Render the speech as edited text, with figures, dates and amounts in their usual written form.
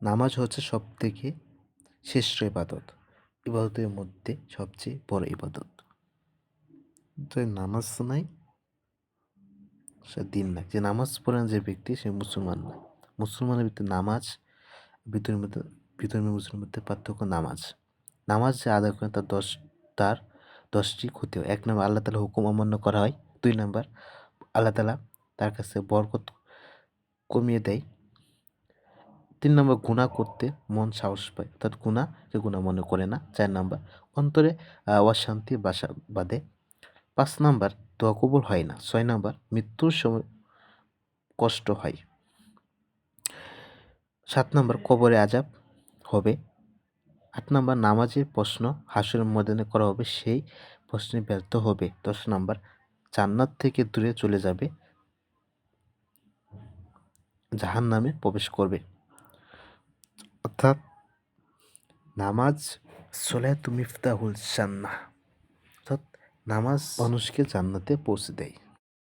নামাজ হচ্ছে সবথেকে শ্রেষ্ঠ ইবাদত। ইবাদতের মধ্যে সবচেয়ে বড় ইবাদত। যে নামাজ নাই সে দিন নাই। যে নামাজ পড়ে না যে ব্যক্তি সে মুসলমান না। মুসলমানের ভিতরে নামাজ, ভিতরের মুসলিমের মধ্যে পার্থক্য নামাজ। নামাজ যে আদায় করে তার 10টি ক্ষতি হয়। 1 নম্বর আল্লাহ তাআলার হুকুম অমান্য করা হয়। 2 নম্বর আল্লাহ তাআলা তার কাছে বরকত কমিয়ে দেয়। 3 নম্বর গুনাহ করতে মন সাহস পায়, অর্থাৎ গুনাহকে গুনাহ মনে করে না। 4 নম্বর অন্তরে অশান্তি বাসা বাঁধে। 5 নাম্বার দোয়া কবুল হয় না। 6 নাম্বার মৃত্যুর সময় কষ্ট হয়। 7 নাম্বার কবরে আযাব হবে। 8 নাম্বার নামাজের প্রশ্ন হাসরের ময়দানে করা হবে, সেই প্রশ্নে ব্যর্থ হবে। 10 নাম্বার জান্নাত থেকে দূরে চলে যাবে, জাহান্নামে প্রবেশ করবে। অর্থাৎ নামাজ সলাতু মিফতাহুল জান্নাহ, অর্থাৎ নামাজ মানুষকে জান্নাতে পৌঁছে দেয়।